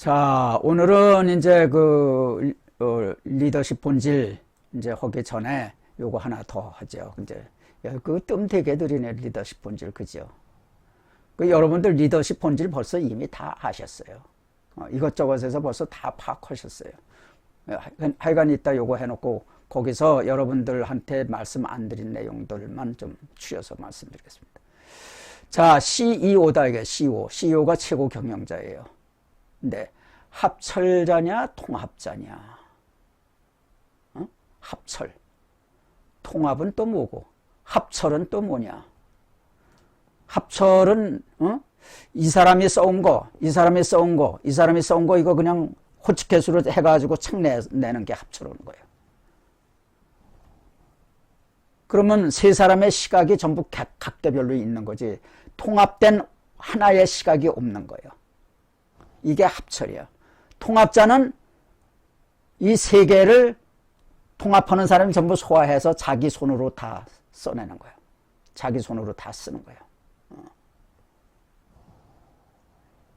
자, 오늘은 이제 리더십 본질 이제 하기 전에 요거 하나 더 하죠. 이제 그 뜸되게 들이네 리더십 본질 그죠? 여러분들 리더십 본질 벌써 이미 다 아셨어요. 이것저것에서 벌써 다 파악하셨어요. 하여간 이따 요거 해놓고 거기서 여러분들한테 말씀 안 드린 내용들만 좀 추려서 말씀드리겠습니다. 자, CEO다 이게 CEO. CEO가 최고 경영자예요. 근데 합철자냐 통합자냐? 합철. 통합은 또 뭐고? 합철은 또 뭐냐? 합철은 이 사람이 써온 거, 이 사람이 써온 거, 이 사람이 써온 거 이거 그냥 호치켓으로 해가지고 책 내는 게 합철하는 거예요. 그러면 세 사람의 시각이 전부 각대별로 있는 거지 통합된 하나의 시각이 없는 거예요. 이게 합철이야. 통합자는 이 세 개를 통합하는 사람이 전부 소화해서 자기 손으로 다 써내는 거예요. 자기 손으로 다 쓰는 거예요.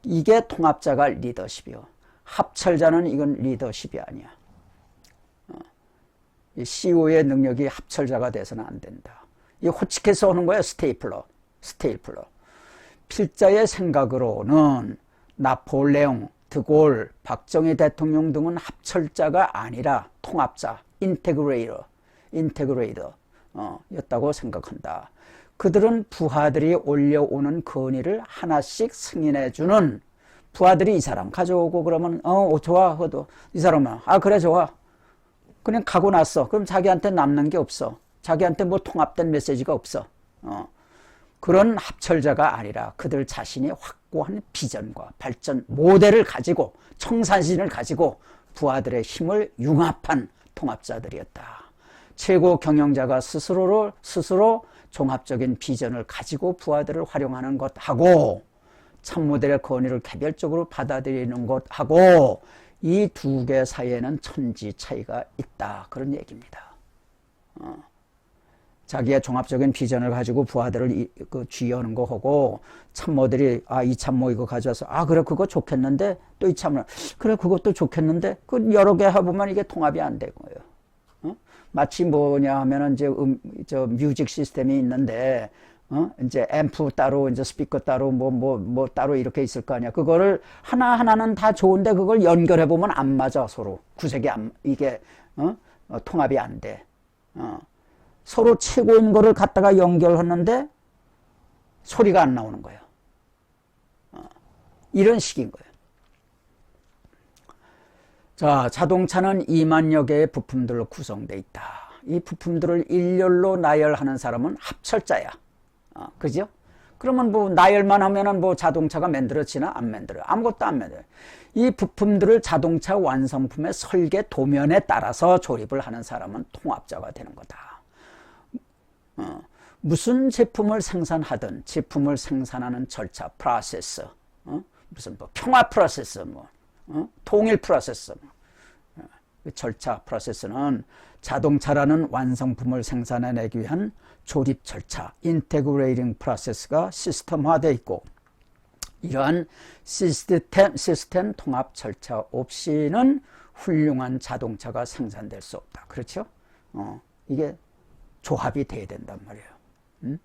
이게 통합자가 리더십이요. 합철자는 이건 리더십이 아니야. 이 CEO의 능력이 합철자가 돼서는 안 된다. 이 호치케서 오는 거예요. 스테이플러. 필자의 생각으로는 나폴레옹, 드골, 박정희 대통령 등은 합철자가 아니라 통합자, 인테그레이터 였다고 생각한다. 그들은 부하들이 올려오는 건의를 하나씩 승인해주는 부하들이 이 사람 가져오고 그러면 좋아. 이 사람은 그래 좋아. 그냥 가고 났어. 그럼 자기한테 남는 게 없어. 자기한테 뭐 통합된 메시지가 없어. 그런 합철자가 아니라 그들 자신이 확고한 비전과 발전 모델을 가지고 청산신을 가지고 부하들의 힘을 융합한 통합자들이었다. 최고 경영자가 스스로 종합적인 비전을 가지고 부하들을 활용하는 것하고 참모델의 건의를 개별적으로 받아들이는 것하고 이 두 개 사이에는 천지 차이가 있다. 그런 얘기입니다. 자기의 종합적인 비전을 가지고 부하들을 쥐어오는 거 하고 참모들이 이 참모 이거 가져와서 그래 그거 좋겠는데 또 이 참모 그래 그것도 좋겠는데 그 여러 개 해보면 이게 통합이 안 되는 거예요. 마치 뭐냐 하면은 이제 저 뮤직 시스템이 있는데 이제 앰프 따로 이제 스피커 따로 뭐 따로 이렇게 있을 거 아니야. 그거를 하나하나는 다 좋은데 그걸 연결해 보면 안 맞아. 서로 구색이 이게 통합이 안 돼. 서로 최고인 거를 갖다가 연결했는데 소리가 안 나오는 거예요. 이런 식인 거예요. 자, 자동차는 2만여 개의 부품들로 구성되어 있다. 이 부품들을 일렬로 나열하는 사람은 합철자야. 그죠? 그러면 뭐 나열만 하면은 뭐 자동차가 만들어지나 안 만들어요. 아무것도 안 만들어요. 이 부품들을 자동차 완성품의 설계 도면에 따라서 조립을 하는 사람은 통합자가 되는 거다. 무슨 제품을 생산하든 제품을 생산하는 절차, 프로세스, 무슨 뭐 평화 프로세스, 통일 프로세스, 절차, 프로세스는 자동차라는 완성품을 생산해내기 위한 조립 절차, 인테그레이팅 프로세스가 시스템화되어 있고 이러한 시스템 통합 절차 없이는 훌륭한 자동차가 생산될 수 없다. 그렇죠? 이게 조합이 돼야 된단 말이에요.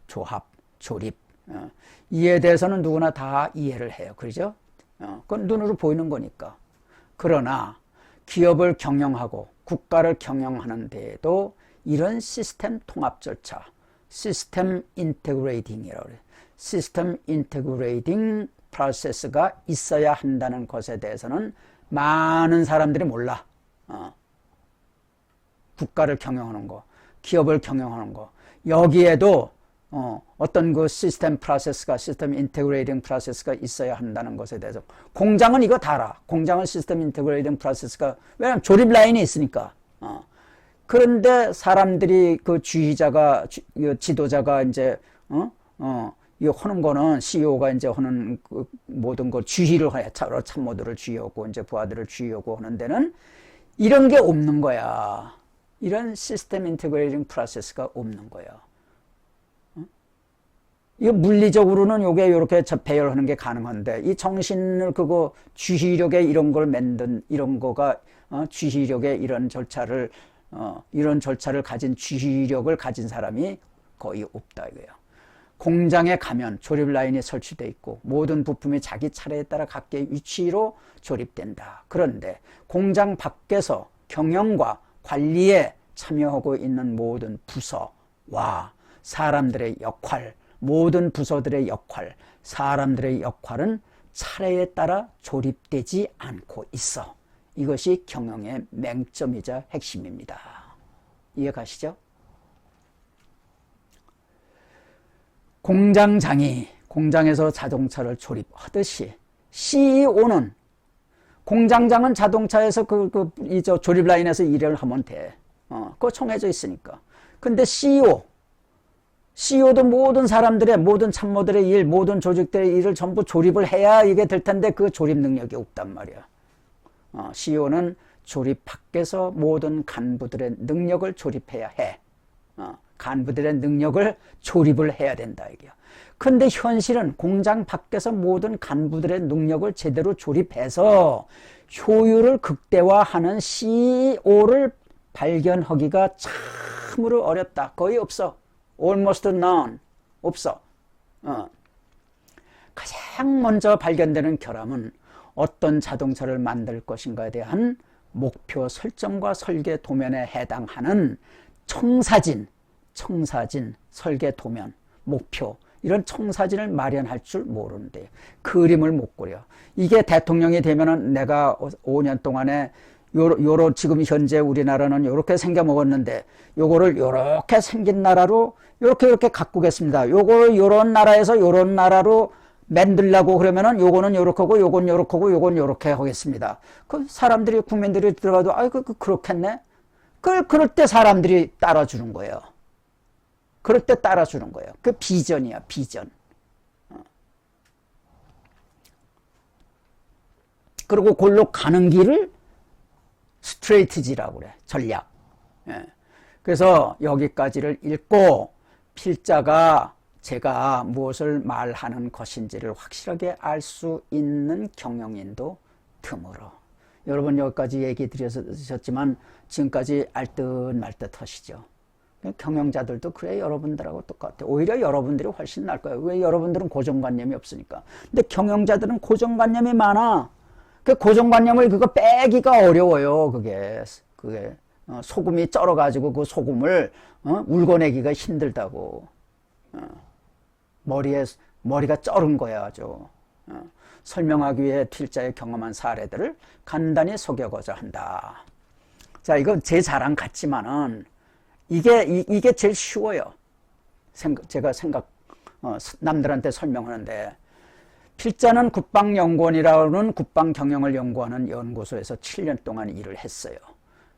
조합, 조립. 이에 대해서는 누구나 다 이해를 해요. 그렇죠? 그건 눈으로 보이는 거니까. 그러나 기업을 경영하고 국가를 경영하는 데에도 이런 시스템 통합 절차, 시스템 인테그레이팅이라고 그래요. 시스템 인테그레이팅 프로세스가 있어야 한다는 것에 대해서는 많은 사람들이 몰라. 국가를 경영하는 거, 기업을 경영하는 거. 여기에도 어떤 그 시스템 프로세스가, 시스템 인테그레이팅 프로세스가 있어야 한다는 것에 대해서. 공장은 이거 다 알아. 공장은 시스템 인테그레이팅 프로세스가, 왜냐하면 조립 라인이 있으니까. 그런데 사람들이 그 지도자가 이제, 이거 하는 거는 CEO가 이제 하는 그 모든 걸 지휘를 해. 참모들을 지휘하고 이제 부하들을 지휘하고 하는 데는 이런 게 없는 거야. 이런 시스템 인테그레이팅 프로세스가 없는 거야. 이거 물리적으로는 요게 요렇게 배열하는 게 가능한데, 이 정신을 그거 주의력에 이런 걸 만든, 이런 거가, 주의력에 이런 절차를 가진 주의력을 가진 사람이 거의 없다 이거예요. 공장에 가면 조립 라인이 설치되어 있고 모든 부품이 자기 차례에 따라 각기 위치로 조립된다. 그런데 공장 밖에서 경영과 관리에 참여하고 있는 모든 부서와 사람들의 역할, 모든 부서들의 역할, 사람들의 역할은 차례에 따라 조립되지 않고 있어. 이것이 경영의 맹점이자 핵심입니다. 이해 가시죠? 공장장이 공장에서 자동차를 조립하듯이 CEO는 공장장은 자동차에서 이 조립 라인에서 일을 하면 돼. 그거 정해져 있으니까. 근데 CEO도 모든 사람들의, 모든 참모들의 일, 모든 조직들의 일을 전부 조립을 해야 이게 될 텐데 그 조립 능력이 없단 말이야. CEO는 조립 밖에서 모든 간부들의 능력을 조립해야 해. 간부들의 능력을 조립을 해야 된다 이게요. 근데 현실은 공장 밖에서 모든 간부들의 능력을 제대로 조립해서 효율을 극대화하는 CEO를 발견하기가 참으로 어렵다. 거의 없어. Almost none. 없어. 가장 먼저 발견되는 결함은 어떤 자동차를 만들 것인가에 대한 목표 설정과 설계 도면에 해당하는 청사진, 설계 도면, 목표, 이런 청사진을 마련할 줄 모르는데 그림을 못 그려. 이게 대통령이 되면은 내가 5년 동안에 지금 현재 우리나라는 요렇게 생겨 먹었는데 요거를 요렇게 생긴 나라로 요렇게 가꾸겠습니다. 요걸 요런 나라에서 요런 나라로 만들려고 그러면은 요거는 요렇게 하고 요건 요렇게 하고 요건 요렇게 하겠습니다. 그 사람들이, 국민들이 들어가도 아이고 그렇겠네. 그럴 때 사람들이 따라주는 거예요. 그럴 때 따라주는 거예요. 그 비전이야, 비전. 그리고 골로 가는 길을 스트레이트지라고 그래. 전략. 예. 그래서 여기까지를 읽고 필자가 제가 무엇을 말하는 것인지를 확실하게 알 수 있는 경영인도 드물어. 여러분 여기까지 얘기 드렸지만 지금까지 알듯 말듯 하시죠. 경영자들도 그래, 여러분들하고 똑같아. 오히려 여러분들이 훨씬 나을 거예요. 왜? 여러분들은 고정관념이 없으니까. 근데 경영자들은 고정관념이 많아. 그 고정관념을 그거 빼기가 어려워요. 그게 소금이 쩔어가지고 그 소금을 울고내기가 힘들다고. 머리가 쩔은 거야 아주. 설명하기 위해 필자의 경험한 사례들을 간단히 소개하고자 한다. 자, 이건 제 자랑 같지만은 이게 제일 쉬워요. 제가 남들한테 설명하는데, 필자는 국방연구원이라는 국방경영을 연구하는 연구소에서 7년 동안 일을 했어요.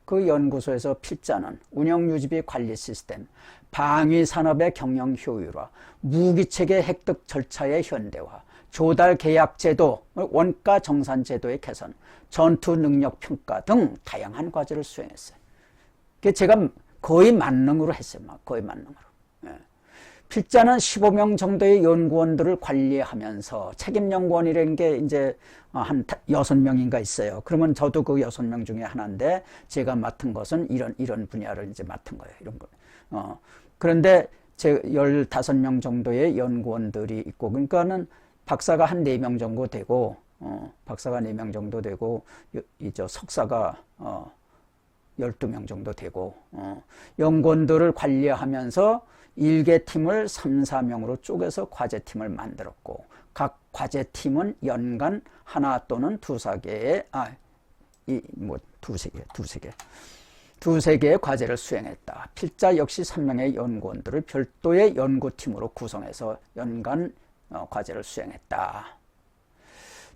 그 연구소에서 필자는 운영유지비 관리 시스템, 방위산업의 경영 효율화, 무기체계 획득 절차의 현대화, 조달 계약 제도, 원가 정산 제도의 개선, 전투 능력 평가 등 다양한 과제를 수행했어요. 제가 거의 만능으로 했어요. 거의 만능으로. 예. 필자는 15명 정도의 연구원들을 관리하면서, 책임 연구원이라는 게 이제 한 6명인가 있어요. 그러면 저도 그 6명 중에 하나인데, 제가 맡은 것은 이런 분야를 이제 맡은 거예요. 이런 거. 그런데 제 15명 정도의 연구원들이 있고, 그러니까는 박사가 한 4명 정도 되고, 이제 석사가 12명 정도 되고, 연구원들을 관리하면서 일개팀을 3, 4명으로 쪼개서 과제팀을 만들었고, 각 과제팀은 연간 하나 또는 두세 개의 과제를 수행했다. 필자 역시 3명의 연구원들을 별도의 연구팀으로 구성해서 연간 과제를 수행했다.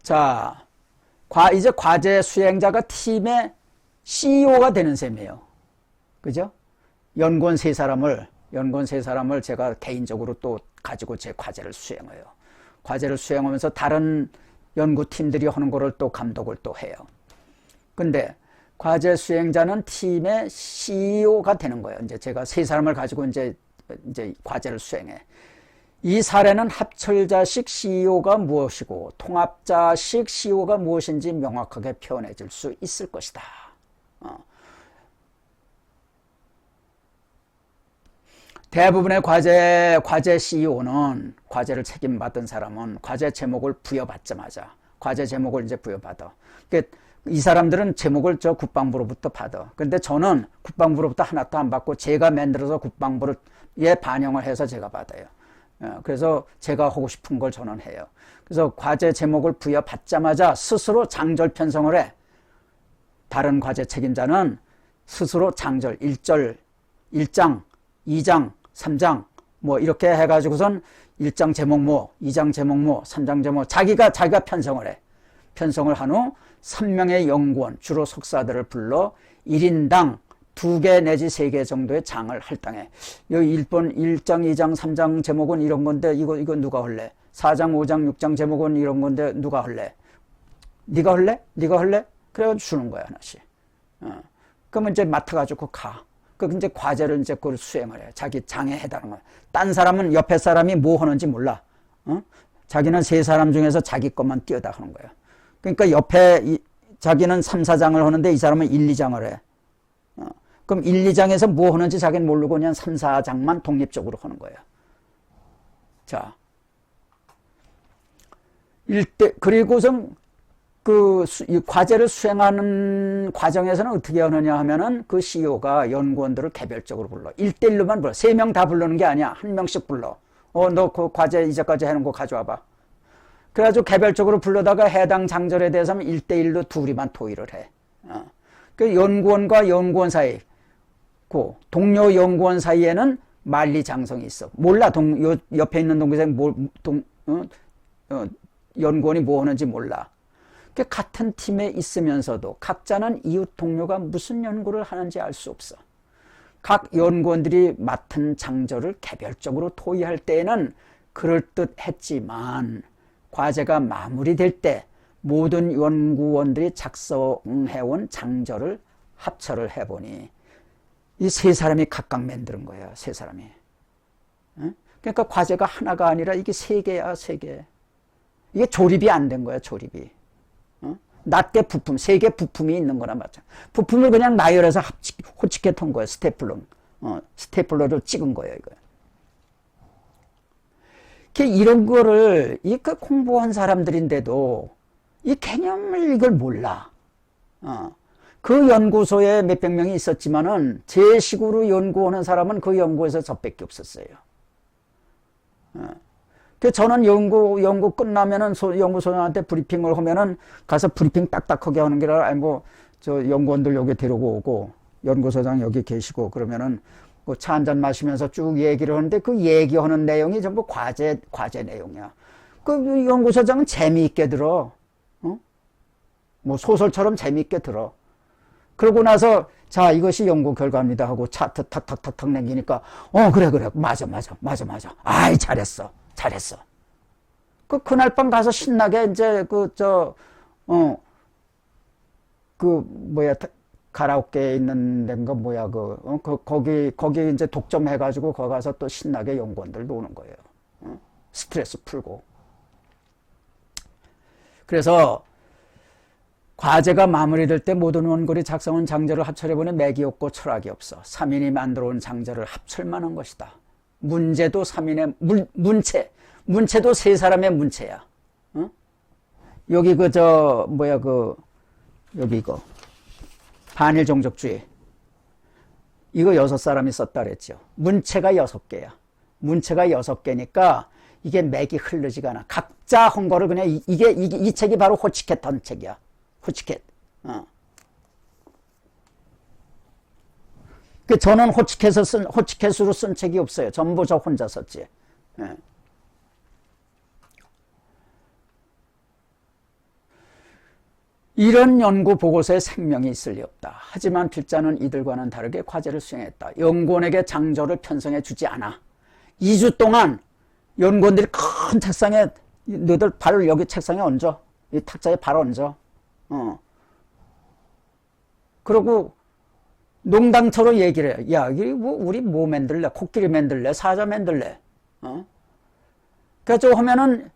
자, 이제 과제 수행자가 팀의 CEO가 되는 셈이에요. 그죠? 연구원 세 사람을 제가 개인적으로 또 가지고 제 과제를 수행해요. 과제를 수행하면서 다른 연구팀들이 하는 거를 또 감독을 또 해요. 근데 과제 수행자는 팀의 CEO가 되는 거예요. 이제 제가 세 사람을 가지고 이제 과제를 수행해. 이 사례는 합철자식 CEO가 무엇이고 통합자식 CEO가 무엇인지 명확하게 표현해 줄 수 있을 것이다. 대부분의 과제 CEO는, 과제를 책임받은 사람은 과제 제목을 부여받자마자 과제 제목을 이제 부여받아. 그러니까 이 사람들은 제목을 저 국방부로부터 받아. 근데 저는 국방부로부터 하나도 안 받고 제가 만들어서 국방부에 반영을 해서 제가 받아요. 그래서 제가 하고 싶은 걸 저는 해요. 그래서 과제 제목을 부여받자마자 스스로 장절 편성을 해. 다른 과제 책임자는 스스로 장절 1절, 1장, 2장, 3장 뭐 이렇게 해가지고선 1장 제목 뭐, 2장 제목 뭐, 3장 제목 자기가 편성을 해. 편성을 한 후 3명의 연구원, 주로 석사들을 불러 1인당 2개 내지 3개 정도의 장을 할당해. 여기 1번 1장, 2장, 3장 제목은 이런 건데 이거 누가 할래? 4장, 5장, 6장 제목은 이런 건데 누가 할래? 네가 할래? 네가 할래? 그래가지고 주는 거야, 하나씩. 그러면 이제 맡아가지고 가. 그 이제 과제를 이제 그걸 수행을 해. 자기 장에 해당하는 거야. 딴 사람은 옆에 사람이 뭐 하는지 몰라. 자기는 3사람 중에서 자기 것만 띄어다 하는 거야. 그러니까 옆에 자기는 3, 4장을 하는데 이 사람은 1, 2장을 해. 그럼 1, 2장에서 뭐 하는지 자기는 모르고 그냥 3, 4장만 독립적으로 하는 거예요. 자. 그리고선 이 과제를 수행하는 과정에서는 어떻게 하느냐 하면은 그 CEO가 연구원들을 개별적으로 불러. 1대1로만 불러. 3명 다 부르는 게 아니야. 1명씩 불러. 너 그 과제 이제까지 해놓은 거 가져와봐. 그래가지고 개별적으로 불러다가 해당 장절에 대해서는 1대1로 둘이만 토의를 해. 그 연구원과 연구원 사이, 그 동료 연구원 사이에는 만리장성이 있어. 몰라. 옆에 있는 동기생이 연구원이 뭐 하는지 몰라. 같은 팀에 있으면서도 각자는 이웃 동료가 무슨 연구를 하는지 알 수 없어. 각 연구원들이 맡은 장절을 개별적으로 토의할 때에는 그럴듯했지만 과제가 마무리될 때 모든 연구원들이 작성해온 장절을 합쳐를 해보니 이 3사람이 각각 만드는 거예요. 3사람이. 그러니까 과제가 하나가 아니라 이게 3개야, 3개. 이게 조립이 안 된 거야, 조립이. 낱개 부품, 3개 부품이 있는 거나 마찬가지. 부품을 그냥 나열해서 호치케 턴 거예요. 스테플러로 찍은 거예요, 이거. 이런 거를, 공부한 사람들인데도 이 개념을 이걸 몰라. 그 연구소에 몇백 명이 있었지만은 제 식으로 연구하는 사람은 그 연구에서 저밖에 없었어요. 저는 연구 끝나면은 연구소장한테 브리핑을 하면은 가서 브리핑 딱딱하게 하는 게 아니라, 아니 저 연구원들 여기 데려오고 연구소장 여기 계시고 그러면은 뭐 차 한잔 마시면서 쭉 얘기를 하는데 그 얘기하는 내용이 전부 과제 내용이야. 그 연구소장은 재미있게 들어. 뭐 소설처럼 재미있게 들어. 그러고 나서 자, 이것이 연구 결과입니다 하고 차트 탁탁탁탁 남기니까 그래 맞아 아이 잘했어. 그날 밤 가서 신나게 이제 가라오케에 있는 데인가 거기 이제 독점해가지고 거기 가서 또 신나게 연구원들 노는 거예요. 스트레스 풀고. 그래서 과제가 마무리될 때 모든 원고리 작성한 장절을 합철해보니 맥이 없고 철학이 없어. 3인이 만들어온 장절을 합철만 한 것이다. 문제도 3인의 문체도 3사람의 문체야. 여기 여기 이거 반일 종족주의 이거 6사람이 썼다 그랬죠. 문체가 6개야. 문체가 6개니까 이게 맥이 흐르지가 않아. 각자 한 거를 그냥 이 책이 바로 호치켓 한 책이야. 호치켓. 저는 호치켓으로 쓴 책이 없어요. 전부 저 혼자 썼지. 이런 연구 보고서에 생명이 있을 리 없다. 하지만 필자는 이들과는 다르게 과제를 수행했다. 연구원에게 장절을 편성해 주지 않아. 2주 동안 연구원들이 큰 책상에 너희들 발을 여기 책상에 얹어. 이 탁자에 발 얹어. 그러고 농담처럼 얘기를 해. 야, 우리 뭐 만들래? 코끼리 만들래? 사자 만들래? 그래서 하면은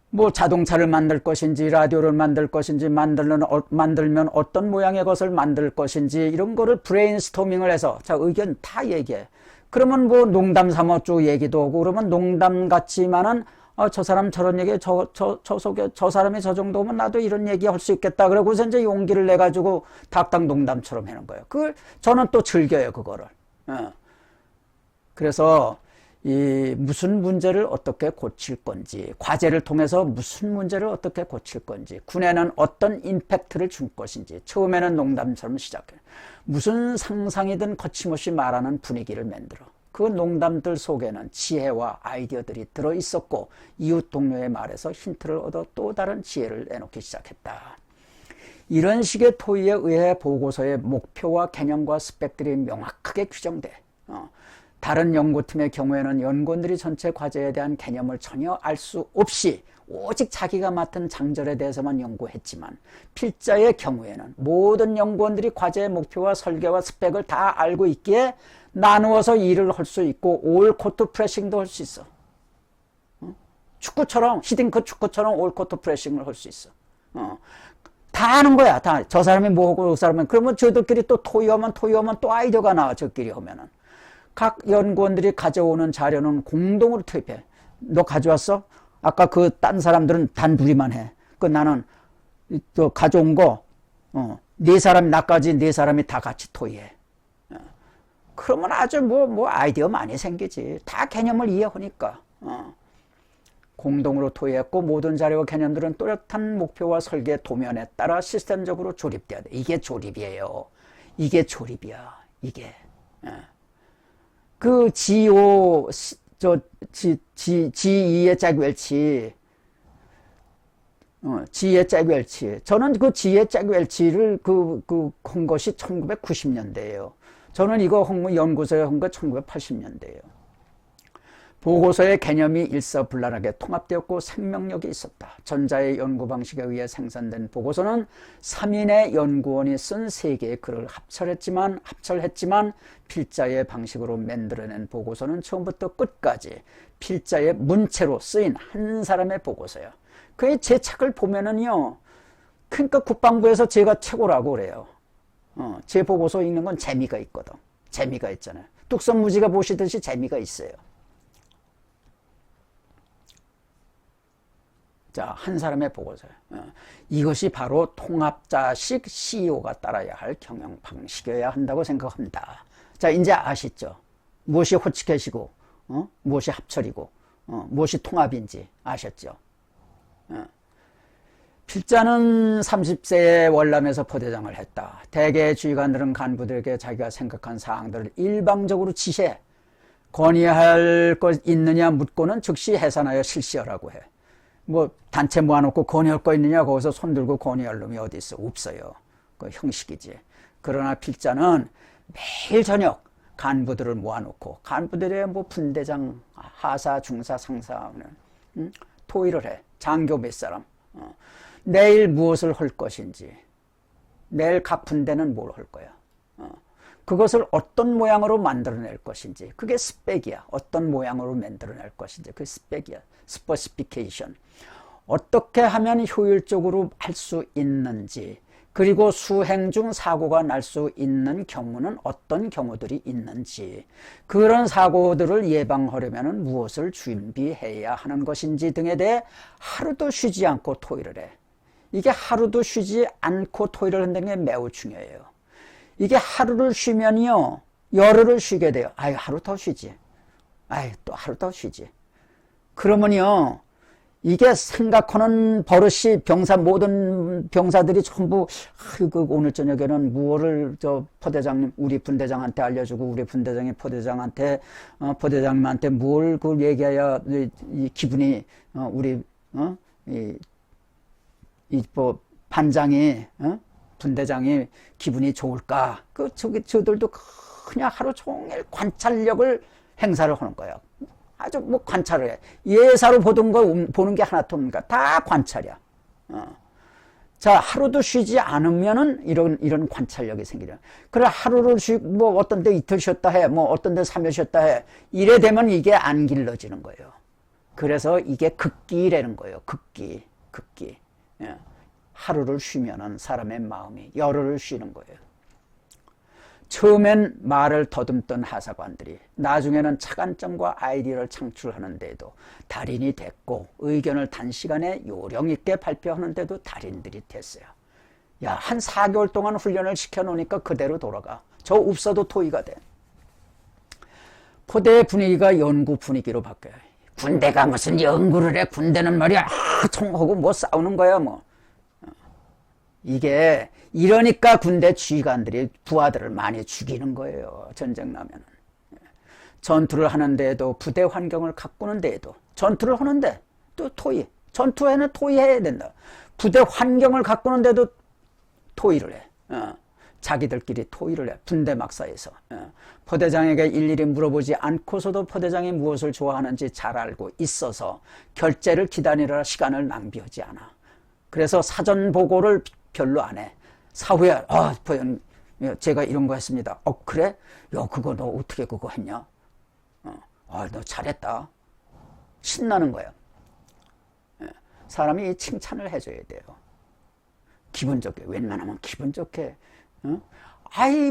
뭐 자동차를 만들 것인지 라디오를 만들 것인지 만들면 어떤 모양의 것을 만들 것인지 이런 거를 브레인스토밍을 해서 자 의견 다 얘기해. 그러면 뭐 농담 삼아 쭉 얘기도 하고 그러면 농담 같지만은 저 사람 저런 얘기 저 사람이 저 정도면 나도 이런 얘기 할 수 있겠다. 그러고서 이제 용기를 내 가지고 닥당 농담처럼 하는 거예요. 그걸 저는 또 즐겨요 그거를. 그래서 이 무슨 문제를 어떻게 고칠 건지, 과제를 통해서 무슨 문제를 어떻게 고칠 건지, 군에는 어떤 임팩트를 줄 것인지, 처음에는 농담처럼 시작해. 무슨 상상이든 거침없이 말하는 분위기를 만들어. 그 농담들 속에는 지혜와 아이디어들이 들어있었고 이웃 동료의 말에서 힌트를 얻어 또 다른 지혜를 내놓기 시작했다. 이런 식의 토의에 의해 보고서의 목표와 개념과 스펙들이 명확하게 규정돼. 다른 연구팀의 경우에는 연구원들이 전체 과제에 대한 개념을 전혀 알 수 없이 오직 자기가 맡은 장절에 대해서만 연구했지만 필자의 경우에는 모든 연구원들이 과제의 목표와 설계와 스펙을 다 알고 있기에 나누어서 일을 할 수 있고 올 코트 프레싱도 할 수 있어. 축구처럼 히딩크 축구처럼 올 코트 프레싱을 할 수 있어. 다 아는 거야. 다 저 사람이 뭐하고 저 사람은 그러면 저들끼리 또 토의하면 또 아이디어가 나와. 저끼리 하면은 각 연구원들이 가져오는 자료는 공동으로 투입해. 너 가져왔어? 아까 그 딴 사람들은 단둘이만 해. 그 나는 또 가져온 거 네 사람 나까지 네 사람이 다 같이 토의해. 그러면 아주 뭐 아이디어 많이 생기지. 다 개념을 이해하니까. 공동으로 토의했고 모든 자료와 개념들은 또렷한 목표와 설계 도면에 따라 시스템적으로 조립돼야 돼. 이게 조립이에요. 이게 조립이야. 이게. 그 G2의 잭웰치. 지의 잭웰치. 저는 그 지의 잭웰치를 한 것이 1990년대예요. 저는 이거 연구소에 한 거 1980년대예요. 보고서의 개념이 일사불란하게 통합되었고 생명력이 있었다. 전자의 연구 방식에 의해 생산된 보고서는 3인의 연구원이 쓴 3개의 글을 합철했지만 필자의 방식으로 만들어낸 보고서는 처음부터 끝까지 필자의 문체로 쓰인 한 사람의 보고서야. 제 책을 보면은요, 그러니까 국방부에서 제가 최고라고 그래요. 제 보고서 읽는 건 재미가 있거든. 재미가 있잖아요. 뚝섬무지가 보시듯이 재미가 있어요. 자, 한 사람의 보고서요. 이것이 바로 통합자식 CEO가 따라야 할 경영 방식이어야 한다고 생각합니다. 자, 이제 아시죠? 무엇이 호치켓이고, 무엇이 합철이고, 무엇이 통합인지 아셨죠? 필자는 30세에 월남에서 포대장을 했다. 대개 주의관들은 간부들에게 자기가 생각한 사항들을 일방적으로 지시해 건의할 것 있느냐 묻고는 즉시 해산하여 실시하라고 해. 뭐 단체 모아놓고 건의할 거 있느냐 거기서 손들고 건의할 놈이 어디 있어? 없어요. 그 형식이지. 그러나 필자는 매일 저녁 간부들을 모아놓고 간부들의 뭐 분대장, 하사, 중사, 상사 토의를 해. 장교 몇 사람. 내일 무엇을 할 것인지, 내일 각 분대는 뭘 할 거야. 그것을 어떤 모양으로 만들어낼 것인지, 그게 스펙이야. 어떤 모양으로 만들어낼 것인지, 그게 스펙이야. 스퍼시피케이션. 어떻게 하면 효율적으로 할 수 있는지, 그리고 수행 중 사고가 날 수 있는 경우는 어떤 경우들이 있는지, 그런 사고들을 예방하려면 무엇을 준비해야 하는 것인지 등에 대해 하루도 쉬지 않고 토의를 해. 이게 하루도 쉬지 않고 토의를 한다는 게 매우 중요해요. 이게 하루를 쉬면요, 열흘을 쉬게 돼요. 아유, 하루 더 쉬지. 아유, 또 하루 더 쉬지. 그러면요, 이게 생각하는 버릇이 모든 병사들이 전부, 오늘 저녁에는 무엇을 포대장님, 우리 분대장한테 알려주고, 우리 분대장이 포대장한테, 포대장님한테 뭘 얘기해야 이 기분이, 반장이, 분대장이 기분이 좋을까? 저들도 그냥 하루 종일 관찰력을 행사를 하는 거예요. 아주 관찰을 해. 예사로 보는 게 하나도 없으니까 다 관찰이야. 자, 하루도 쉬지 않으면은 이런 관찰력이 생기려. 그래, 하루를 쉬고, 어떤 데 이틀 쉬었다 해, 어떤 데 3일 쉬었다 해. 이래 되면 이게 안 길러지는 거예요. 그래서 이게 극기라는 거예요. 극기. 예. 하루를 쉬면은 사람의 마음이 열흘을 쉬는 거예요. 처음엔 말을 더듬던 하사관들이 나중에는 차관점과 아이디어를 창출하는 데도 달인이 됐고, 의견을 단시간에 요령 있게 발표하는 데도 달인들이 됐어요. 야, 한 4개월 동안 훈련을 시켜놓으니까 그대로 돌아가. 저 없어도 토의가 돼. 포대의 분위기가 연구 분위기로 바뀌어요. 군대가 무슨 연구를 해. 군대는 말이야 총하고 뭐 싸우는 거야 뭐. 이게 이러니까 군대 지휘관들이 부하들을 많이 죽이는 거예요. 전쟁 나면은. 전투를 하는데도, 부대 환경을 가꾸는 데에도, 전투를 하는데 또 토의, 전투에는 토의해야 된다. 부대 환경을 가꾸는 데도 토의를 해. 자기들끼리 토의를 해. 분대 막사에서. 포대장에게 일일이 물어보지 않고서도 포대장이 무엇을 좋아하는지 잘 알고 있어서 결제를 기다리느라 시간을 낭비하지 않아. 그래서 사전 보고를 별로 안 해. 사후에 보영 제가 이런 거 했습니다. 그래? 야, 그거 너 어떻게 그거 했냐? 너 잘했다. 신나는 거야. 사람이 칭찬을 해줘야 돼요. 기분 좋게, 웬만하면 기분 좋게.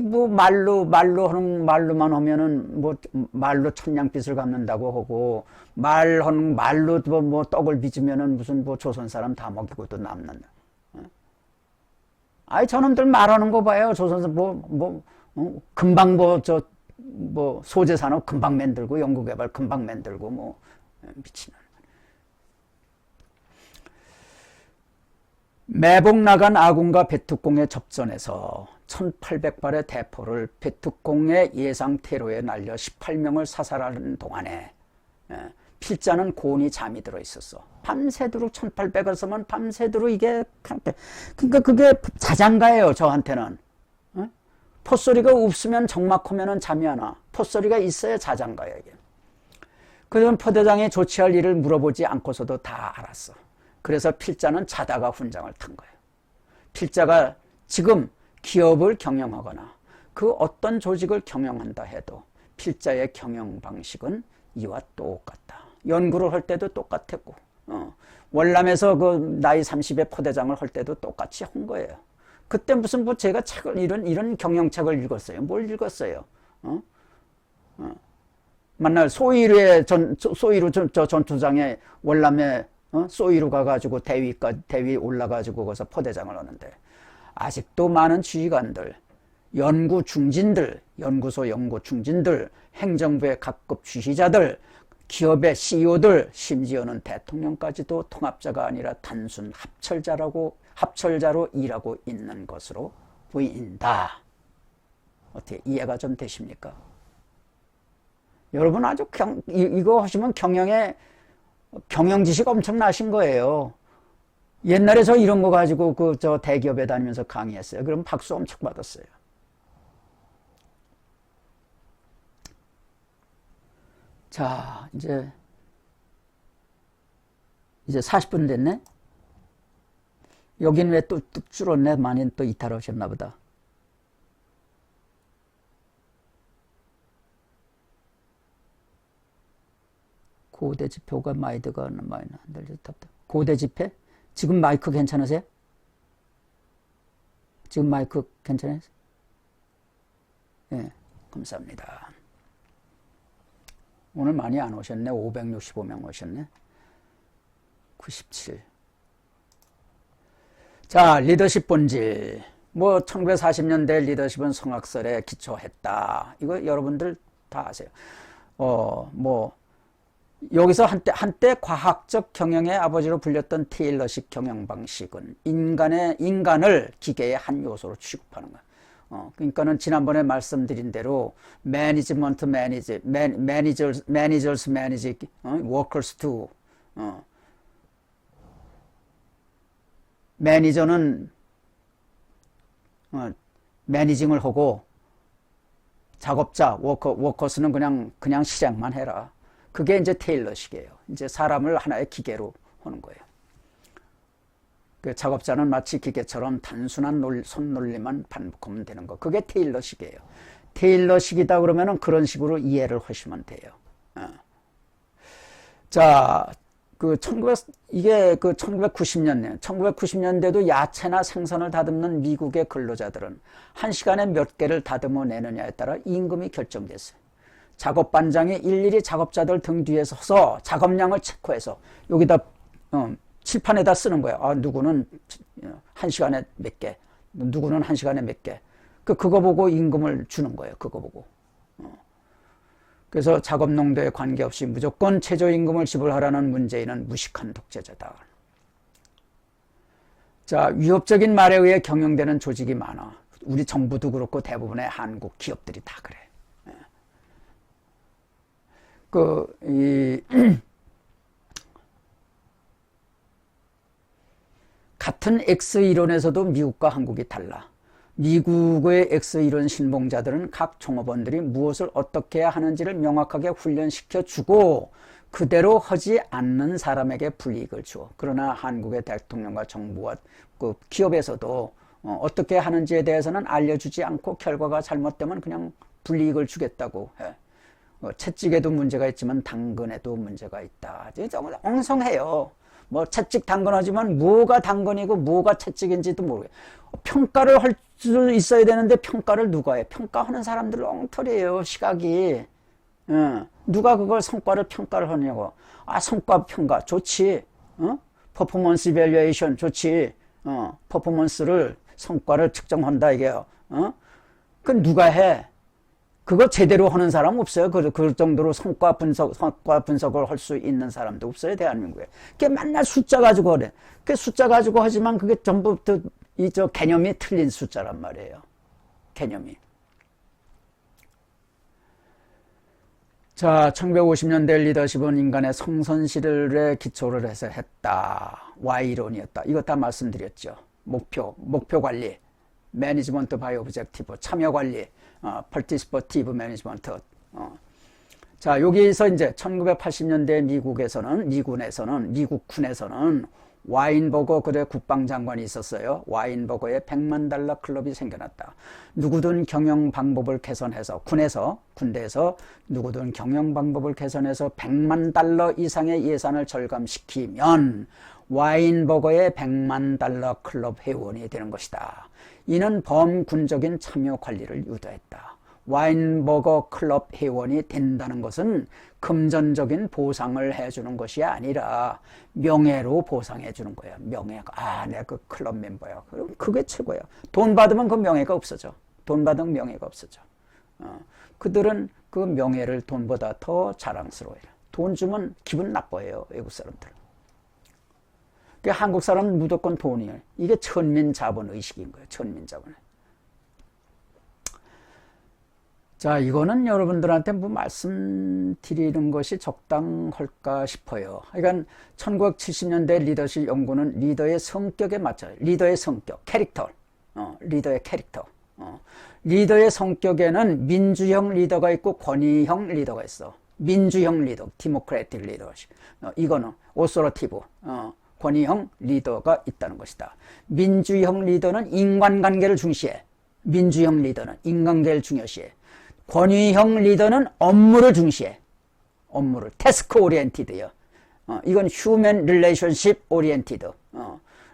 뭐 말로만 하면은 뭐 말로 천냥빚을 갚는다고 하고, 말로 뭐 떡을 빚으면은 무슨 뭐 조선 사람 다 먹이고 또 남는다. 저놈들 말하는 거 봐요. 조선사 금방 소재 산업 금방 만들고, 연구개발 금방 만들고, 뭐 미치는. 매복 나간 아군과 베특공의 접전에서 1800발의 대포를 베특공의 예상 테러에 날려 18명을 사살하는 동안에 필자는 곤히 잠이 들어 있었어. 밤새도록 1800을 쓰면 밤새도록 이게, 그러니까 그게 자장가예요. 저한테는. 포소리가 없으면 적막하면 잠이 안 와. 포소리가 있어야 자장가예요. 이게. 그런 포대장이 조치할 일을 물어보지 않고서도 다 알았어. 그래서 필자는 자다가 훈장을 탄 거예요. 필자가 지금 기업을 경영하거나 그 어떤 조직을 경영한다 해도 필자의 경영 방식은 이와 똑같다. 연구를 할 때도 똑같았고, 월남에서 그 나이 30의 포대장을 할 때도 똑같이 한 거예요. 그때 무슨 뭐 제가 책을, 이런 경영책을 읽었어요. 뭘 읽었어요? 만날 소위루 전투장에 월남에 소위루 가가지고 대위 올라가지고 거기서 포대장을 하는데, 아직도 많은 지휘관들, 연구 중진들, 연구소 연구 중진들, 행정부의 각급 지휘자들, 기업의 CEO들, 심지어는 대통령까지도 통합자가 아니라 단순 합철자로 일하고 있는 것으로 보인다. 어떻게 이해가 좀 되십니까? 여러분 아주 이거 하시면 경영 지식 엄청나신 거예요. 옛날에 저 이런 거 가지고 저 대기업에 다니면서 강의했어요. 그럼 박수 엄청 받았어요. 자, 이제 40분 됐네? 여긴 왜 또 뚝 줄었네? 많이 또 이탈하셨나 보다. 고대 지표가 마이드가 많이 흔들렸다. 고대 지표? 지금 마이크 괜찮으세요? 지금 마이크 괜찮으세요? 네, 감사합니다. 오늘 많이 안 오셨네. 565명 오셨네. 97. 자, 리더십 본질. 1940년대 리더십은 성악설에 기초했다. 이거 여러분들 다 아세요. 여기서 한때 과학적 경영의 아버지로 불렸던 테일러식 경영 방식은 인간을 기계의 한 요소로 취급하는 거야. 그러니까는 지난번에 말씀드린 대로 매니지먼트 매니지, 매니저스 매니지, 워커스 투. 매니저는 매니징을 하고 작업자, 워커스는 그냥 실행만 해라. 그게 이제 테일러식이에요. 이제 사람을 하나의 기계로 하는 거예요. 그 작업자는 마치 기계처럼 단순한 손놀림만 반복하면 되는 거. 그게 테일러식이에요. 테일러식이다 그러면은 그런 식으로 이해를 하시면 돼요. 자, 이게 1990년대, 1990년대도 야채나 생선을 다듬는 미국의 근로자들은 한 시간에 몇 개를 다듬어 내느냐에 따라 임금이 결정됐어요. 작업 반장이 일일이 작업자들 등 뒤에 서서 작업량을 체크해서 여기다 칠판에다 쓰는 거예요. 아, 누구는 한 시간에 몇 개, 누구는 한 시간에 몇 개. 그거 보고 임금을 주는 거예요. 그거 보고. 그래서 작업 농도에 관계없이 무조건 최저임금을 지불하라는 문재인은 무식한 독재자다. 자, 위협적인 말에 의해 경영되는 조직이 많아. 우리 정부도 그렇고 대부분의 한국 기업들이 다 그래. 같은 X이론에서도 미국과 한국이 달라. 미국의 X이론 신봉자들은 각 종업원들이 무엇을 어떻게 해야 하는지를 명확하게 훈련시켜주고 그대로 하지 않는 사람에게 불이익을 주어. 그러나 한국의 대통령과 정부와 그 기업에서도 어떻게 하는지에 대해서는 알려주지 않고 결과가 잘못되면 그냥 불이익을 주겠다고 해. 채찍에도 문제가 있지만 당근에도 문제가 있다. 정말 엉성해요. 뭐 채찍 당근하지만 뭐가 당근이고 뭐가 채찍인지도 모르겠어요. 평가를 할 수 있어야 되는데 평가를 누가 해? 평가하는 사람들 엉터리예요. 시각이. 누가 그걸 성과를 평가를 하냐고. 아, 성과 평가 좋지. 퍼포먼스 이밸류에이션 좋지. 퍼포먼스를 성과를 측정한다 이게요. 그건 누가 해? 그거 제대로 하는 사람 없어요. 그 정도로 성과 분석을 할 수 있는 사람도 없어요, 대한민국에. 그게 맨날 숫자 가지고 그래. 그 숫자 가지고 하지만 그게 전부 개념이 틀린 숫자란 말이에요. 개념이. 자, 1950년대 리더십은 인간의 성선실에 기초를 해서 했다. Y론이었다. 이거 다 말씀드렸죠. 목표 관리, 매니지먼트 바이 오브젝티브, 참여 관리, participatotive management. 자, 여기서 이제 1980년대 미국 군에서는 와인버거 그의 국방장관이 있었어요. 와인버거의 $100만 클럽이 생겨났다. 누구든 경영 방법을 개선해서 군대에서 누구든 경영 방법을 개선해서 $100만 이상의 예산을 절감시키면 와인버거의 $100만 클럽 회원이 되는 것이다. 이는 범군적인 참여 관리를 유도했다. 와인버거 클럽 회원이 된다는 것은 금전적인 보상을 해주는 것이 아니라 명예로 보상해 주는 거예요. 명예가. 내가 그 클럽 멤버야. 그럼 그게 최고예요. 돈 받으면 그 명예가 없어져. 돈 받으면 명예가 없어져. 그들은 그 명예를 돈보다 더 자랑스러워해요. 돈 주면 기분 나빠해요. 외국 사람들. 한국 사람은 무조건 돈이에요. 이게 천민자본의식인 거예요. 천민자본. 자, 이거는 여러분들한테 뭐 말씀드리는 것이 적당할까 싶어요. 그러니까 1970년대 리더십 연구는 리더의 성격에 맞춰요. 리더의 성격, 캐릭터. 리더의 캐릭터. 리더의 성격에는 민주형 리더가 있고 권위형 리더가 있어. 민주형 리더, 디모크래틱 리더십. 이거는 오소러티브. 권위형 리더가 있다는 것이다. 민주형 리더는 인간관계를 중시해. 민주형 리더는 인간관계를 중요시해. 권위형 리더는 업무를 중시해. 업무를. 태스크 오리엔티드요. 이건 휴먼 릴레이션십 오리엔티드.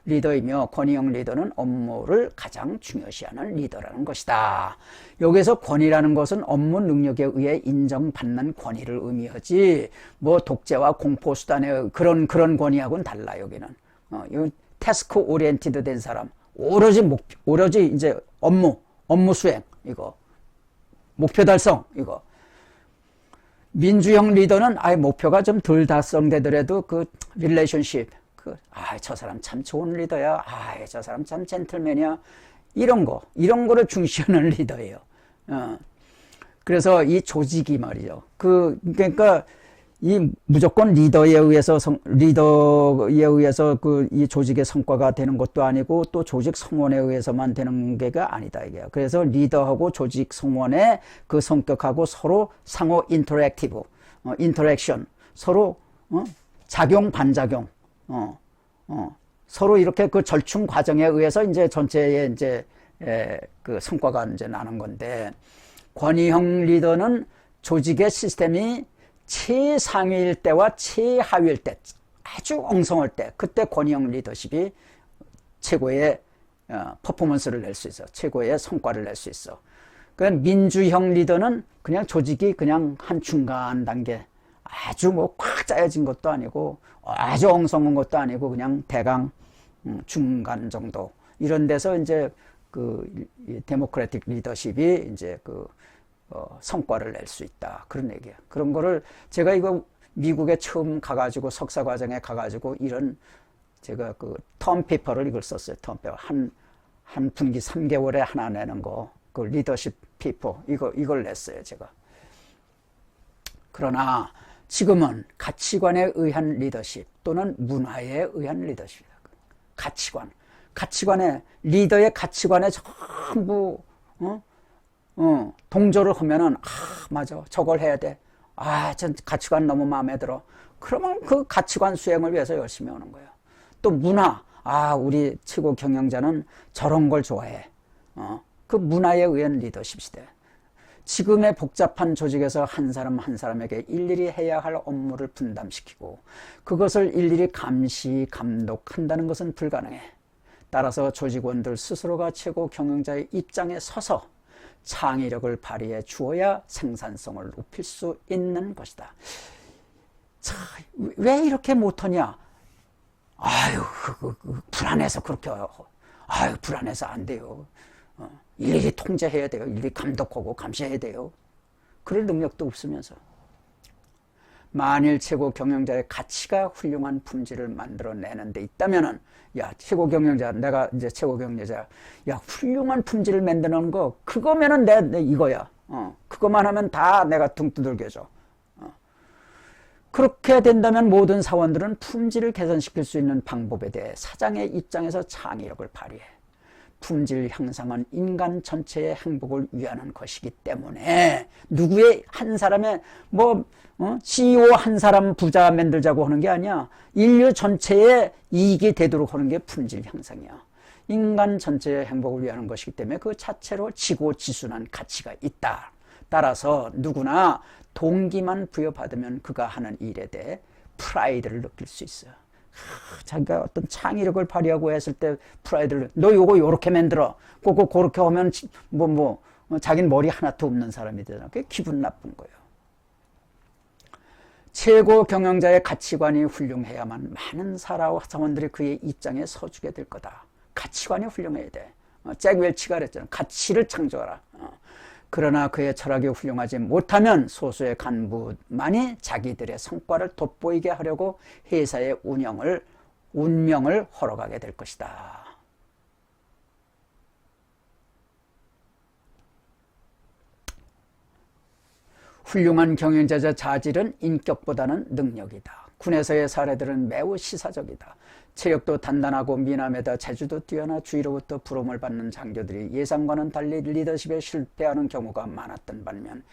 리더이며 권위형 리더는 업무를 가장 중요시하는 리더라는 것이다. 여기서 권위라는 것은 업무 능력에 의해 인정받는 권위를 의미하지 뭐 독재와 공포수단의 그런 권위하고는 달라. 여기는 이건 태스크 오리엔티드 된 사람, 오로지 이제 업무 수행, 이거 목표 달성, 이거. 민주형 리더는 목표가 좀 덜 달성되더라도 그 릴레이션십, 저 사람 참 좋은 리더야. 저 사람 참 젠틀맨이야. 이런 거를 중시하는 리더예요. 그래서 이 조직이 말이죠. 그러니까 이 무조건 리더에 의해서 이 조직의 성과가 되는 것도 아니고 또 조직 성원에 의해서만 되는 게 아니다 이게요. 그래서 리더하고 조직 성원의 그 성격하고 서로 상호 인터랙션, 서로 작용 반작용, 서로 이렇게 그 절충 과정에 의해서 이제 전체의 이제 그 성과가 이제 나는 건데, 권위형 리더는 조직의 시스템이 최상위일 때와 최하위일 때, 아주 엉성할 때, 그때 권위형 리더십이 최고의 퍼포먼스를 낼 수 있어. 최고의 성과를 낼 수 있어. 그러니까 민주형 리더는 그냥 조직이 그냥 한 중간 단계, 아주 뭐 꽉 짜여진 것도 아니고 아주 엉성한 것도 아니고 그냥 대강 중간 정도, 이런 데서 이제 그 데모크래틱 리더십이 이제 그 성과를 낼 수 있다, 그런 얘기야. 그런 거를 제가 이거 미국에 처음 가가지고 석사 과정에 가가지고 이런 제가 그 텀 페이퍼를 이걸 썼어요. 텀 페이퍼 한 분기 3개월에 하나 내는 거, 그 리더십 페이퍼 이걸 냈어요, 제가. 그러나 지금은 가치관에 의한 리더십 또는 문화에 의한 리더십이다. 가치관에 리더의 가치관에 전부 동조를 하면은 맞아, 저걸 해야 돼. 전 가치관 너무 마음에 들어. 그러면 그 가치관 수행을 위해서 열심히 하는 거예요. 또 문화, 우리 최고 경영자는 저런 걸 좋아해. 그 문화에 의한 리더십 시대. 지금의 복잡한 조직에서 한 사람 한 사람에게 일일이 해야 할 업무를 분담시키고 그것을 일일이 감시, 감독한다는 것은 불가능해. 따라서 조직원들 스스로가 최고 경영자의 입장에 서서 창의력을 발휘해 주어야 생산성을 높일 수 있는 것이다. 자, 왜 이렇게 못하냐? 불안해서 그렇게 불안해서 안 돼요. 일일이 통제해야 돼요. 일일이 감독하고 감시해야 돼요. 그럴 능력도 없으면서. 만일 최고 경영자의 가치가 훌륭한 품질을 만들어내는 데 있다면은, 최고 경영자, 내가 이제 최고 경영자, 훌륭한 품질을 만드는 거, 그거면은 내 이거야. 그거만 하면 다 내가 등 두들겨줘. 그렇게 된다면 모든 사원들은 품질을 개선시킬 수 있는 방법에 대해 사장의 입장에서 창의력을 발휘해. 품질 향상은 인간 전체의 행복을 위하는 것이기 때문에 누구의 한 사람의 CEO 한 사람 부자 만들자고 하는 게 아니야. 인류 전체의 이익이 되도록 하는 게 품질 향상이야. 인간 전체의 행복을 위하는 것이기 때문에 그 자체로 지고지순한 가치가 있다. 따라서 누구나 동기만 부여받으면 그가 하는 일에 대해 프라이드를 느낄 수 있어요. 자기가 어떤 창의력을 발휘하고 했을 때 프라이드를, 너 요거 요렇게 만들어, 꼭 그렇게 하면 자기는 머리 하나도 없는 사람이 되잖아. 그게 기분 나쁜 거예요. 최고 경영자의 가치관이 훌륭해야만 많은 사원들이 그의 입장에 서주게 될 거다. 가치관이 훌륭해야 돼. 잭 웰치가 그랬잖아. 가치를 창조하라. 그러나 그의 철학이 훌륭하지 못하면 소수의 간부만이 자기들의 성과를 돋보이게 하려고 회사의 운명을 헐어가게 될 것이다. 훌륭한 경영자의 자질은 인격보다는 능력이다. 군에서의 사례들은 매우 시사적이다. 체력도 단단하고 미남에다 재주도 뛰어나 주위로부터 부러움을 받는 장교들이 예상과는 달리 리더십에 실패하는 경우가 많았던 반면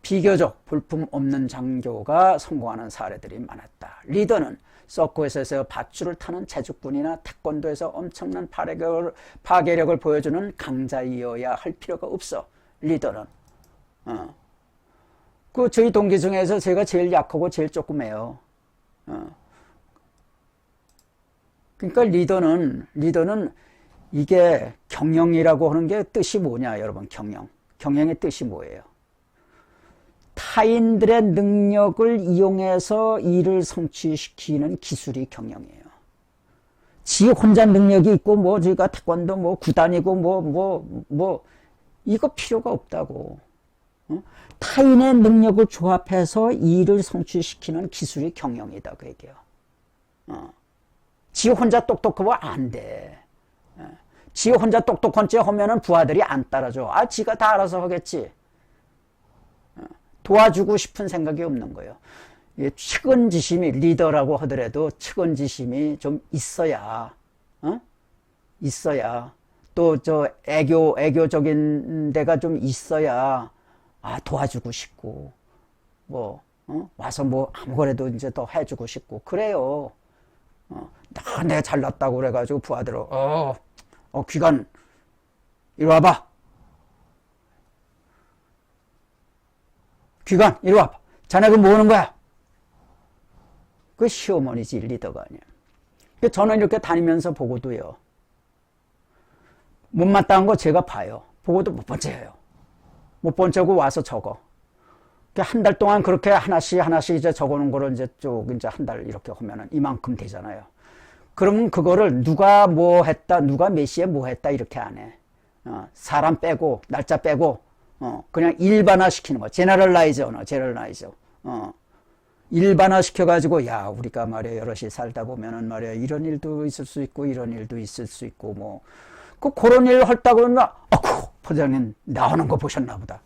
비교적 볼품없는 장교가 성공하는 사례들이 많았다. 리더는 서커스에서 밧줄을 타는 제주꾼이나 태권도에서 엄청난 파괴력을 보여주는 강자이어야 할 필요가 없어. 리더는 저희 동기 중에서 제가 제일 약하고 제일 조그매요. 그러니까 리더는 이게 경영이라고 하는 게 뜻이 뭐냐, 여러분. 경영의 뜻이 뭐예요? 타인들의 능력을 이용해서 일을 성취시키는 기술이 경영이에요. 지 혼자 능력이 있고 저희가 태권도 구단이고 이거 필요가 없다고. 타인의 능력을 조합해서 일을 성취시키는 기술이 경영이다, 그 얘기예요. 지 혼자 똑똑하고 안 돼. 지 혼자 똑똑한 체 하면은 부하들이 안 따라줘. 지가 다 알아서 하겠지. 도와주고 싶은 생각이 없는 거예요. 측은지심이, 리더라고 하더라도 측은지심이 좀 있어야, 또 애교적인 데가 좀 있어야, 도와주고 싶고, 와서 아무거라도 이제 더 해주고 싶고, 그래요. 내가 잘났다고 그래가지고 부하들은 귀관 이리 와봐. 귀관 이리 와봐. 자네 그 뭐 하는 거야? 그 시어머니지 리더가 아니야. 저는 이렇게 다니면서 보고도요. 못마땅한 거 제가 봐요. 보고도 못 번째예요. 못 번째고 와서 적어. 한 달 동안 그렇게 하나씩 이제 적어놓은 거를 이제 쭉 이제 한 달 이렇게 하면은 이만큼 되잖아요. 그러면 그거를 누가 뭐 했다, 누가 몇 시에 뭐 했다 이렇게 안 해. 사람 빼고, 날짜 빼고, 그냥 일반화 시키는 거. 제너럴라이저. 일반화 시켜가지고, 야, 우리가 말이야, 여럿이 살다 보면은 말이야, 이런 일도 있을 수 있고, 이런 일도 있을 수 있고, 뭐. 그런 일 했다고 그러나, 포대장님, 나오는 거 보셨나 보다.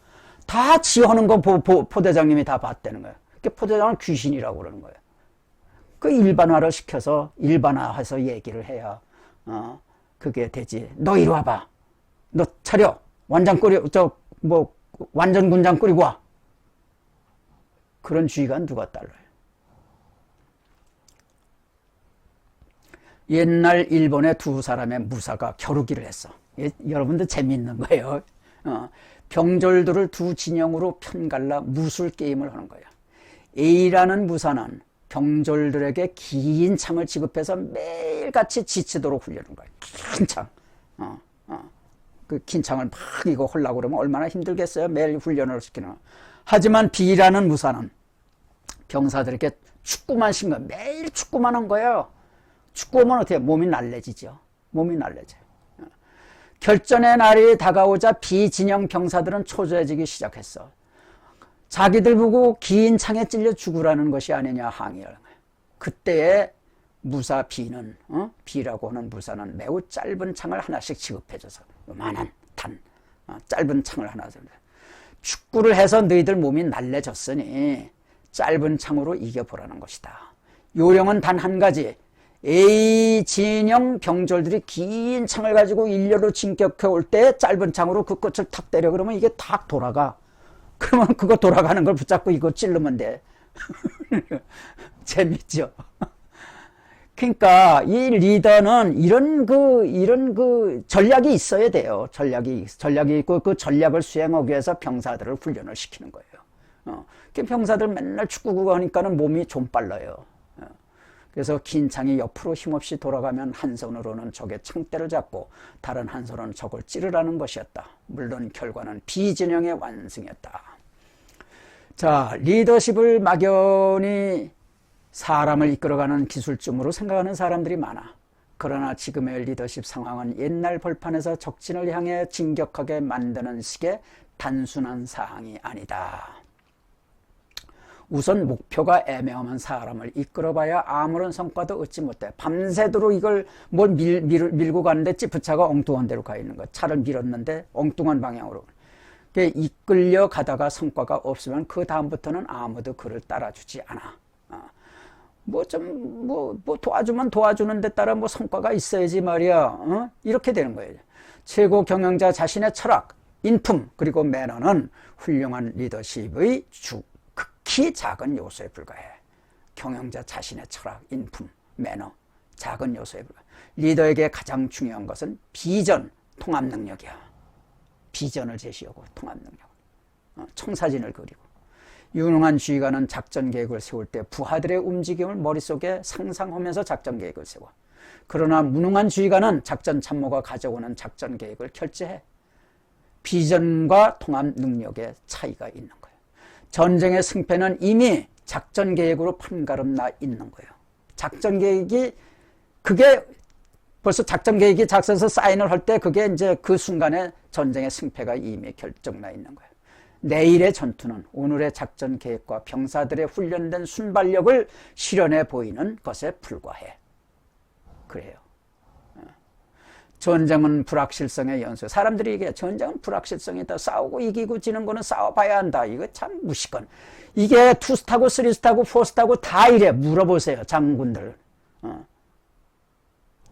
다 지어하는 거 포대장님이 다 봤다는 거예요. 포대장은 귀신이라고 그러는 거예요. 그 일반화를 시켜서, 일반화해서 얘기를 해야, 그게 되지. 너 이리 와봐. 너 차려. 완장 군장 꾸리고 와. 그런 주의가 누가 따라요? 옛날 일본의 두 사람의 무사가 겨루기를 했어. 여러분들 재미있는 거예요. 병졸들을 두 진영으로 편갈라 무술 게임을 하는 거예요. A라는 무사는 병졸들에게 긴 창을 지급해서 매일같이 지치도록 훈련하는 거예요. 긴 창. 그 긴 창을 막 이거 하려고 그러면 얼마나 힘들겠어요. 매일 훈련을 시키는 거. 하지만 B라는 무사는 병사들에게 축구만 시킨 거예요. 매일 축구만 한 거예요. 축구하면 어떻게 몸이 날래지죠. 몸이 날래져요. 결전의 날이 다가오자 비진영 병사들은 초조해지기 시작했어. 자기들 보고 긴 창에 찔려 죽으라는 것이 아니냐 항의를 한 거예요. 그때에 무사 B는 B라고 하는 무사는 매우 짧은 창을 하나씩 지급해줘서 요만한 짧은 창을 하나 줍니다. 축구를 해서 너희들 몸이 날래졌으니 짧은 창으로 이겨보라는 것이다. 요령은 단 한 가지. A 진영 병졸들이 긴 창을 가지고 일렬로 진격해 올 때 짧은 창으로 그 끝을 탁 때려. 그러면 이게 탁 돌아가. 그러면 그거 돌아가는 걸 붙잡고 이거 찌르면 돼. 재밌죠? 그러니까 이 리더는 이런 전략이 있어야 돼요. 전략이 있고 그 전략을 수행하기 위해서 병사들을 훈련을 시키는 거예요. 병사들 맨날 축구구 하니까는 몸이 좀 빨라요. 그래서 긴 창이 옆으로 힘없이 돌아가면 한 손으로는 적의 창대를 잡고 다른 한 손으로는 적을 찌르라는 것이었다. 물론 결과는 비진영의 완승이었다. 자, 리더십을 막연히 사람을 이끌어가는 기술쯤으로 생각하는 사람들이 많아. 그러나 지금의 리더십 상황은 옛날 벌판에서 적진을 향해 진격하게 만드는 식의 단순한 사항이 아니다. 우선 목표가 애매하면 사람을 이끌어봐야 아무런 성과도 얻지 못해. 밤새도록 이걸 뭘 밀고 가는데 찌푸차가 엉뚱한 데로 가 있는 거야. 차를 밀었는데 엉뚱한 방향으로. 이끌려 가다가 성과가 없으면 그 다음부터는 아무도 그를 따라주지 않아. 도와주면 도와주는 데 따라 성과가 있어야지 말이야. 이렇게 되는 거예요. 최고 경영자 자신의 철학, 인품, 그리고 매너는 훌륭한 리더십의 극히 작은 요소에 불과해. 경영자 자신의 철학, 인품, 매너, 작은 요소에 불과해. 리더에게 가장 중요한 것은 비전, 통합 능력이야. 비전을 제시하고 통합 능력. 청사진을 그리고. 유능한 지휘관은 작전 계획을 세울 때 부하들의 움직임을 머릿속에 상상하면서 작전 계획을 세워. 그러나 무능한 지휘관은 작전 참모가 가져오는 작전 계획을 결제해. 비전과 통합 능력의 차이가 있는 거예요. 전쟁의 승패는 이미 작전 계획으로 판가름 나 있는 거예요. 작전 계획이 그게 벌써 작전 계획이 작성해서 사인을 할 때 그게 이제 그 순간에 전쟁의 승패가 이미 결정나 있는 거예요. 내일의 전투는 오늘의 작전 계획과 병사들의 훈련된 순발력을 실현해 보이는 것에 불과해. 그래요. 전쟁은 불확실성의 연수. 사람들이 얘기해. 전쟁은 불확실성이다. 싸우고 이기고 지는 거는 싸워봐야 한다. 이거 참 무식한. 이게 투스타고 쓰리스타고 포스타고 다 이래. 물어보세요. 장군들.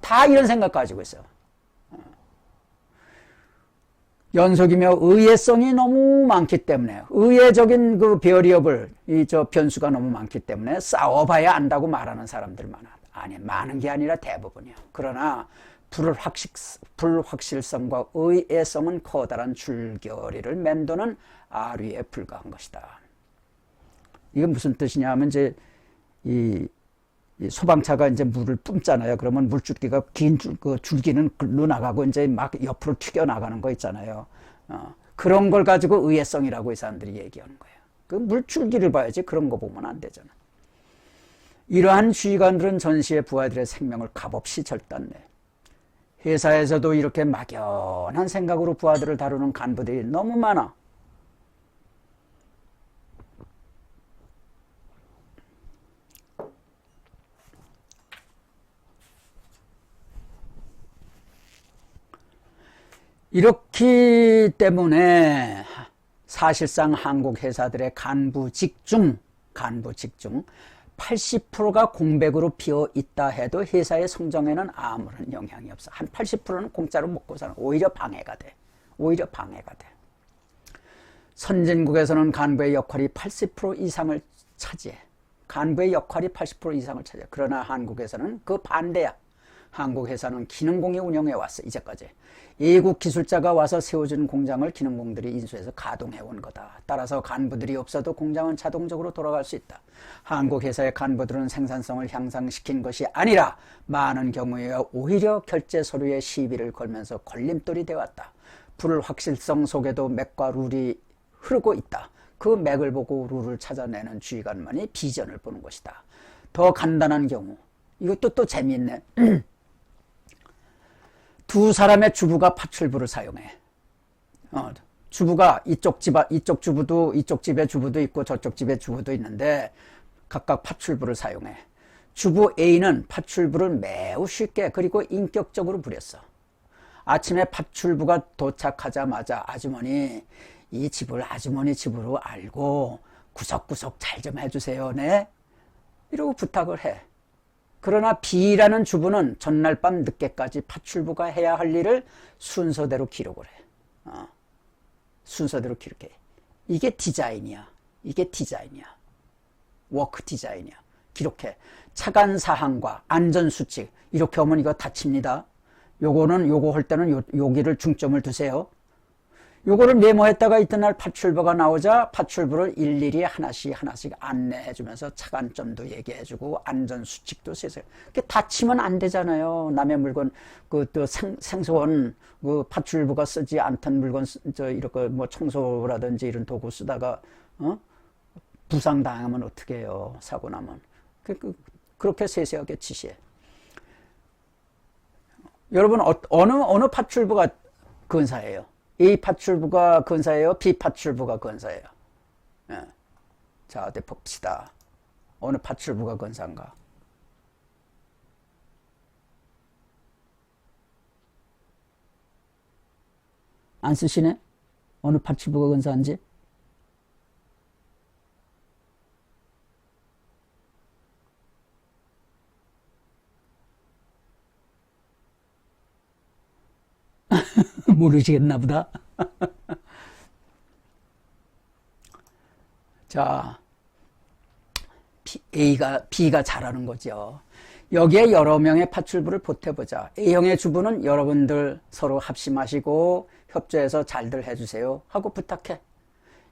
다 이런 생각 가지고 있어요. 연속이며 의외성이 너무 많기 때문에, 의외적인 그 베리어블, 변수가 너무 많기 때문에 싸워봐야 안다고 말하는 사람들 많아. 아니, 많은 게 아니라 대부분이야. 그러나 불확실성과 의외성은 커다란 줄거리를 맴도는 아류에 불과한 것이다. 이게 무슨 뜻이냐 하면 이제 이 소방차가 이제 물을 뿜잖아요. 그러면 물줄기가 긴 그 줄기는 글로 나가고 이제 막 옆으로 튀겨 나가는 거 있잖아요. 그런 걸 가지고 의회성이라고 이 사람들이 얘기하는 거예요. 그 물줄기를 봐야지 그런 거 보면 안 되잖아. 이러한 주의관들은 전시의 부하들의 생명을 값없이 절단내. 회사에서도 이렇게 막연한 생각으로 부하들을 다루는 간부들이 너무 많아. 이렇기 때문에 사실상 한국 회사들의 간부 직중 80%가 공백으로 비어 있다 해도 회사의 성장에는 아무런 영향이 없어. 한 80%는 공짜로 먹고 사는, 오히려 방해가 돼. 선진국에서는 간부의 역할이 80% 이상을 차지해. 그러나 한국에서는 그 반대야. 한국 회사는 기능공이 운영해 왔어, 이제까지. 외국 기술자가 와서 세워준 공장을 기능공들이 인수해서 가동해 온 거다. 따라서 간부들이 없어도 공장은 자동적으로 돌아갈 수 있다. 한국 회사의 간부들은 생산성을 향상시킨 것이 아니라 많은 경우에 오히려 결제 서류에 시비를 걸면서 걸림돌이 되었다. 불확실성 속에도 맥과 룰이 흐르고 있다. 그 맥을 보고 룰을 찾아내는 주의관만이 비전을 보는 것이다. 더 간단한 경우, 이것도 또 재미있네. 두 사람의 주부가 파출부를 사용해. 주부가 이쪽 집의 주부도 있고 저쪽 집의 주부도 있는데 각각 파출부를 사용해. 주부 A는 파출부를 매우 쉽게 그리고 인격적으로 부렸어. 아침에 파출부가 도착하자마자 아주머니, 이 집을 아주머니 집으로 알고 구석구석 잘 좀 해주세요. 네? 이러고 부탁을 해. 그러나 B라는 주부는 전날 밤 늦게까지 파출부가 해야 할 일을 순서대로 기록을 해. 순서대로 기록해. 이게 디자인이야. 워크 디자인이야. 기록해. 차간 사항과 안전 수칙. 이렇게 하면 이거 다칩니다. 요거 할 때는 여기를 중점을 두세요. 요거를 메모했다가 이튿날 파출부가 나오자 파출부를 일일이 하나씩 안내해주면서 차관점도 얘기해주고 안전수칙도 세세요. 다치면 안 되잖아요. 남의 물건, 또 생소한 파출부가 쓰지 않던 물건, 이렇게 뭐 청소라든지 이런 도구 쓰다가, 부상당하면 어떻게 해요? 사고 나면. 그렇게 세세하게 지시해. 여러분, 어느 파출부가 근사해요? A 파출부가 근사예요? B 파출부가 근사예요? 예. 자, 어디 봅시다. 어느 파출부가 근사한가? 안 쓰시네? 어느 파출부가 근사한지? 모르시겠나 보다. 자, B가 잘하는 거죠. 여기에 여러 명의 파출부를 보태보자. A형의 주부는 여러분들 서로 합심하시고 협조해서 잘들 해주세요 하고 부탁해.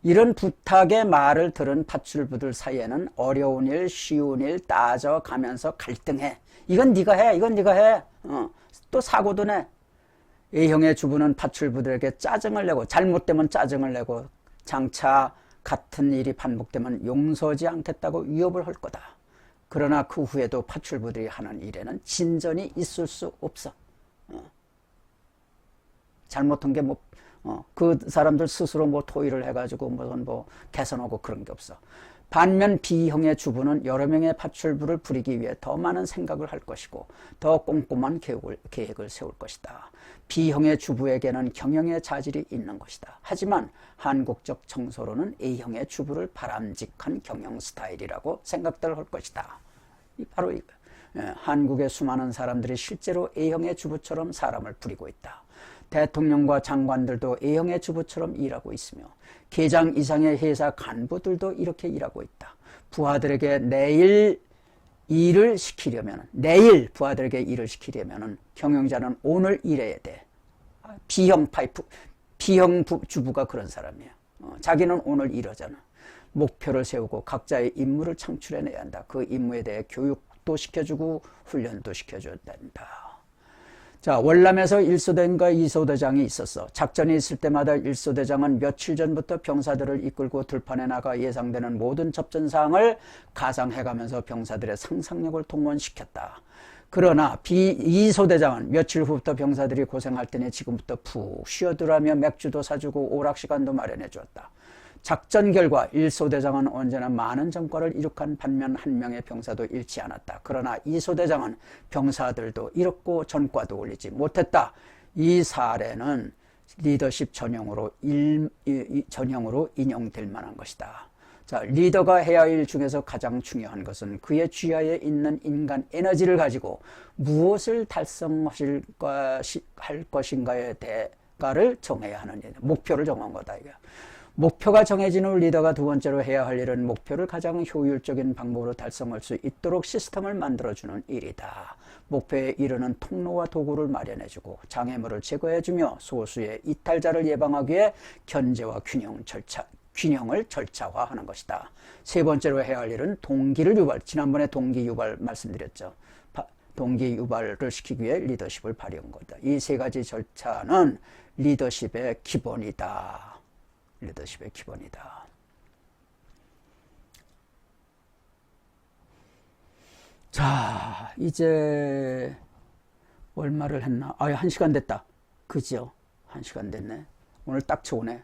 이런 부탁의 말을 들은 파출부들 사이에는 어려운 일, 쉬운 일 따져가면서 갈등해. 이건 네가 해. 또 사고도 내. A형의 주부는 파출부들에게 짜증을 내고, 잘못되면 짜증을 내고, 장차 같은 일이 반복되면 용서하지 않겠다고 위협을 할 거다. 그러나 그 후에도 파출부들이 하는 일에는 진전이 있을 수 없어. 잘못한 게 그 사람들 스스로 토의를 해가지고 무슨 개선하고 그런 게 없어. 반면 B형의 주부는 여러 명의 파출부를 부리기 위해 더 많은 생각을 할 것이고 더 꼼꼼한 계획을 세울 것이다. B형의 주부에게는 경영의 자질이 있는 것이다. 하지만 한국적 정서로는 A형의 주부를 바람직한 경영 스타일이라고 생각들 할 것이다. 바로 이거. 한국의 수많은 사람들이 실제로 A형의 주부처럼 사람을 부리고 있다. 대통령과 장관들도 A형의 주부처럼 일하고 있으며 계장 이상의 회사 간부들도 이렇게 일하고 있다. 부하들에게 내일 부하들에게 일을 시키려면 경영자는 오늘 일해야 돼. B형 주부가 그런 사람이야. 자기는 오늘 일하잖아. 목표를 세우고 각자의 임무를 창출해내야 한다. 그 임무에 대해 교육 교육도 시켜주고 훈련도 시켜줘야 된다. 자, 월남에서 1소대장과 2소대장이 있었어. 작전이 있을 때마다 1소대장은 며칠 전부터 병사들을 이끌고 들판에 나가 예상되는 모든 접전사항을 가상해가면서 병사들의 상상력을 동원시켰다. 그러나 2소대장은 며칠 후부터 병사들이 고생할 테니 지금부터 푹 쉬어두라며 맥주도 사주고 오락시간도 마련해 주었다. 작전 결과 1소대장은 언제나 많은 전과를 이룩한 반면 한 명의 병사도 잃지 않았다. 그러나 2소대장은 병사들도 잃었고 전과도 올리지 못했다. 이 사례는 리더십 전형으로 인용될 만한 것이다. 자, 리더가 해야 할 일 중에서 가장 중요한 것은 그의 주위에 있는 인간 에너지를 가지고 무엇을 달성할 것인가에 대가를 정해야 하는 일, 목표를 정한 거다. 이거. 목표가 정해진 후 리더가 두 번째로 해야 할 일은 목표를 가장 효율적인 방법으로 달성할 수 있도록 시스템을 만들어주는 일이다. 목표에 이르는 통로와 도구를 마련해주고 장애물을 제거해주며 소수의 이탈자를 예방하기 위해 견제와 균형을 절차화하는 것이다. 세 번째로 해야 할 일은 동기를 유발, 지난번에 동기 유발 말씀드렸죠. 동기 유발을 시키기 위해 리더십을 발휘한 거다. 이 세 가지 절차는 리더십의 기본이다. 리더십의 기본이다. 자, 이제 얼마를 했나? 아, 1시간 됐다. 그죠? 1시간 됐네. 오늘 딱 좋네.